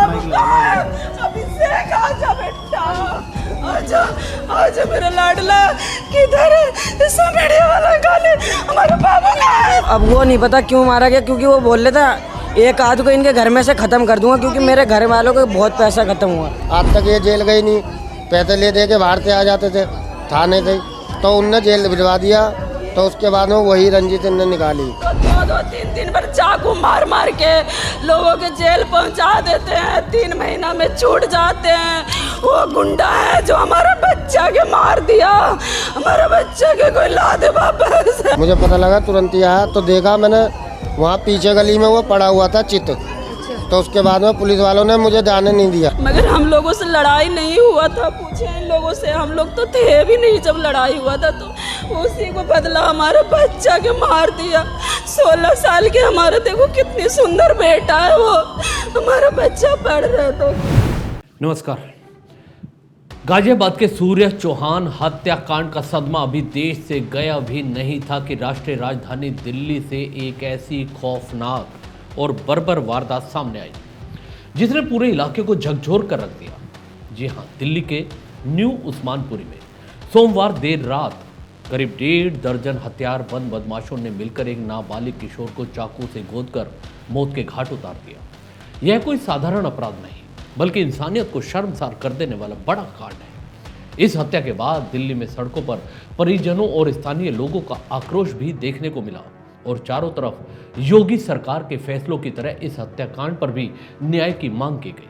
अभिषेक आजा बेटा, आजा आजा मेरा लाडला, किधर है मीडिया वाला गाले, हमारा बाबू कहाँ है? अब वो नहीं पता क्यों मारा गया, क्योंकि वो बोल रहा था एक आध को इनके घर में से खत्म कर दूंगा, क्योंकि मेरे घर वालों को बहुत पैसा खत्म हुआ। आज तक ये जेल गई नहीं, पैसे ले दे के बाहर से आ जाते थे थाने से, तो उनने जेल भिजवा दिया, तो उसके बाद में वही रंजीत ने निकाली। दो तीन दिन पर चाकू मार मार के लोगों के जेल पहुंचा देते हैं, 3 महीना में छूट जाते हैं। वो गुंडा है जो हमारा बच्चा के मार दिया, हमारा बच्चा के कोई ला दे वापस। मुझे पता लगा, तुरंत ही आया तो देखा मैंने वहाँ पीछे गली में वो पड़ा हुआ था चित, तो उसके बाद में पुलिस वालों ने मुझे जाने नहीं दिया। मगर हम लोगों से लड़ाई नहीं हुआ था, पूछे इन लोगों से, हम लोग तो थे भी नहीं जब लड़ाई हुआ था, तो उसी को बदला हमारे बच्चा के मार दिया। 16 साल के हमारा, देखो कितनी सुंदर बेटा है वो, हमारा बच्चा पढ़ रहा था। नमस्कार। गाजियाबाद के सूर्य चौहान हत्याकांड का सदमा अभी देश से गया भी नहीं था कि राष्ट्रीय राजधानी दिल्ली से एक ऐसी खौफनाक और बर्बर वारदात सामने आई जिसने पूरे इलाके को झकझोर कर रख दिया। जी हां, दिल्ली के न्यू उस्मानपुरी में सोमवार देर रात करीब 1.5 दर्जन हथियारबंद बदमाशों ने मिलकर एक नाबालिग किशोर को चाकू से गोदकर मौत के घाट उतार दिया। यह कोई साधारण अपराध नहीं, बल्कि इंसानियत को शर्मसार कर देने वाला बड़ा कांड है। इस हत्या के बाद दिल्ली में सड़कों पर परिजनों और स्थानीय लोगों का आक्रोश भी देखने को मिला और चारों तरफ योगी सरकार के फैसलों की तरह इस हत्याकांड पर भी न्याय की मांग की गई।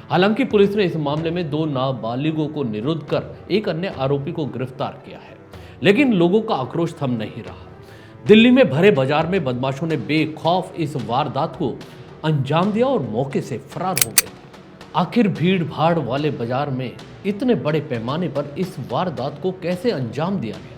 हालांकि पुलिस ने इस मामले में 2 नाबालिगों को निरुद्ध कर एक अन्य आरोपी को गिरफ्तार किया है, लेकिन लोगों का आक्रोश थम नहीं रहा। दिल्ली में भरे बाजार में बदमाशों ने बेखौफ इस वारदात को अंजाम दिया और मौके से फरार हो गए। आखिर भीड़ भाड़ वाले बाजार में इतने बड़े पैमाने पर इस वारदात को कैसे अंजाम दिया गया?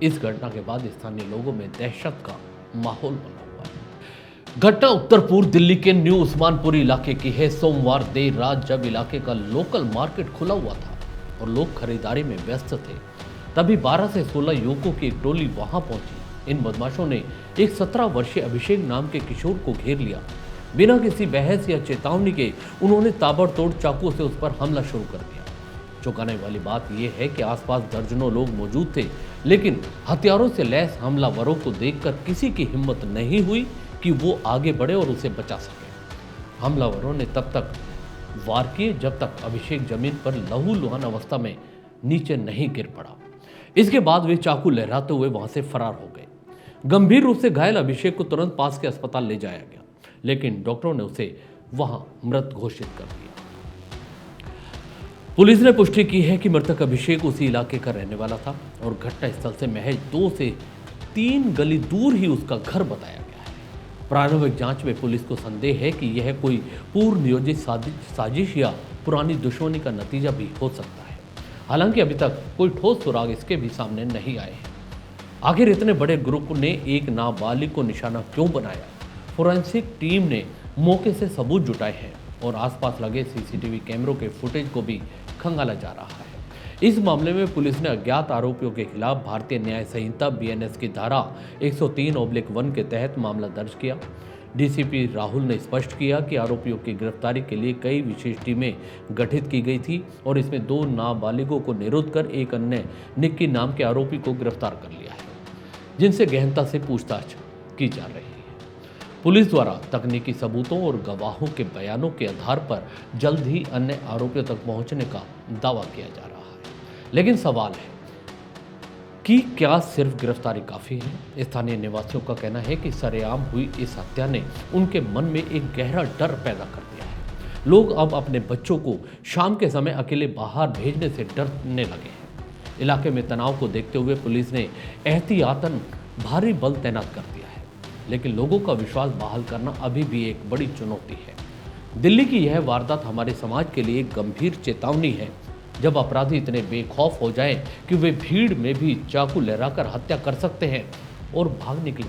इस घटना के बाद स्थानीय लोगों में दहशत का माहौल बना हुआ है। घटना उत्तर पूर्व दिल्ली के न्यू उस्मानपुरी इलाके की है। सोमवार देर रात जब इलाके का लोकल मार्केट खुला हुआ था और लोग खरीदारी में व्यस्त थे, तभी 12 से 16 युवकों की एक टोली वहां पहुंची। इन बदमाशों ने एक 17 वर्षीय अभिषेक नाम के किशोर को घेर लिया। बिना किसी बहस या चेतावनी के उन्होंने ताबड़तोड़ चाकू से उस पर हमला शुरू कर दिया। चौंकाने वाली बात यह है कि आसपास दर्जनों लोग मौजूद थे, लेकिन हथियारों से लैस हमलावरों को देखकर किसी की हिम्मत नहीं हुई कि वो आगे बढ़े और उसे बचा सके। हमलावरों ने तब तक वार किए जब तक अभिषेक जमीन पर लहूलुहान अवस्था में नीचे नहीं गिर पड़ा। इसके बाद वे चाकू लहराते हुए वहां से फरार हो गए। गंभीर रूप से घायल अभिषेक को तुरंत पास के अस्पताल ले जाया गया, लेकिन डॉक्टरों ने उसे वहां मृत घोषित कर दिया। पुलिस ने पुष्टि की है कि मृतक अभिषेक उसी इलाके का रहने वाला था और घटनास्थल से महज 2 से 3 गली दूर ही उसका घर बताया गया है। प्रारंभिक जांच में पुलिस को संदेह है कि यह कोई पूर्व नियोजित साजिश या पुरानी दुश्मनी का नतीजा भी हो सकता है। हालांकि अभी तक कोई ठोस सुराग इसके भी सामने नहीं आए हैं। आखिर इतने बड़े ग्रुप ने एक नाबालिग को निशाना क्यों बनाया? फोरेंसिक टीम ने मौके से सबूत जुटाए हैं और आसपास लगे सीसीटीवी कैमरों के फुटेज को भी खंगाला जा रहा है। इस मामले में पुलिस ने अज्ञात आरोपियों के खिलाफ भारतीय न्याय संहिता BNS की धारा 103/1 के तहत मामला दर्ज किया। डीसीपी राहुल ने स्पष्ट किया कि आरोपियों की गिरफ्तारी के लिए कई विशेष टीमें गठित की गई थी और इसमें 2 नाबालिगों को निरुद्ध कर एक अन्य निक्की नाम के आरोपी को गिरफ्तार कर लिया है, जिनसे गहनता से पूछताछ की जा रही है। पुलिस द्वारा तकनीकी सबूतों और गवाहों के बयानों के आधार पर जल्द ही अन्य आरोपियों तक पहुंचने का दावा किया जा रहा है, लेकिन सवाल है कि क्या सिर्फ गिरफ्तारी काफ़ी है? स्थानीय निवासियों का कहना है कि सरेआम हुई इस हत्या ने उनके मन में एक गहरा डर पैदा कर दिया है। लोग अब अपने बच्चों को शाम के समय अकेले बाहर भेजने से डरने लगे हैं। इलाके में तनाव को देखते हुए पुलिस ने एहतियातन भारी बल तैनात कर दिया है, लेकिन लोगों का विश्वास बहाल करना अभी भी एक बड़ी चुनौती है। दिल्ली की यह वारदात हमारे समाज के लिए एक गंभीर चेतावनी है। जब अपराधी इतने बेखौफ हो जाएं कि वे भीड़ में भी चाकू लहराकर हत्या कर सकते हैं और भाग निकले,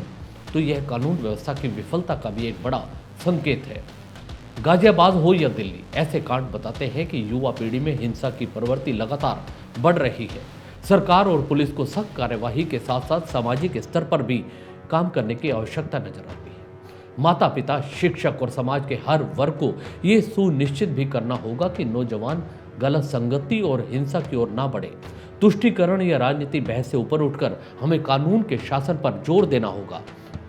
तो यह कानून व्यवस्था की विफलता का भी एक बड़ा संकेत है। गाजियाबाद हो या दिल्ली, ऐसे कांड बताते हैं कि युवा पीढ़ी में हिंसा की प्रवृत्ति लगातार बढ़ रही है। सरकार और पुलिस को सख्त कार्यवाही के साथ साथ सामाजिक स्तर पर भी काम करने की आवश्यकता नजर आती है। माता पिता, शिक्षक और समाज के हर वर्ग को ये सुनिश्चित भी करना होगा कि नौजवान गलत संगति और हिंसा की ओर ना बढ़े। तुष्टीकरण या राजनीति बहस से ऊपर उठकर हमें कानून के शासन पर जोर देना होगा।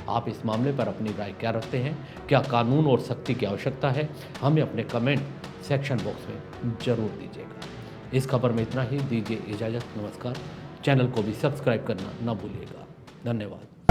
आप इस मामले पर अपनी राय क्या रखते हैं? क्या कानून और सख्ती की आवश्यकता है? हमें अपने कमेंट सेक्शन बॉक्स में जरूर दीजिएगा। इस खबर में इतना ही। दीजिए इजाजत। नमस्कार। चैनल को भी सब्सक्राइब करना ना भूलिएगा। धन्यवाद।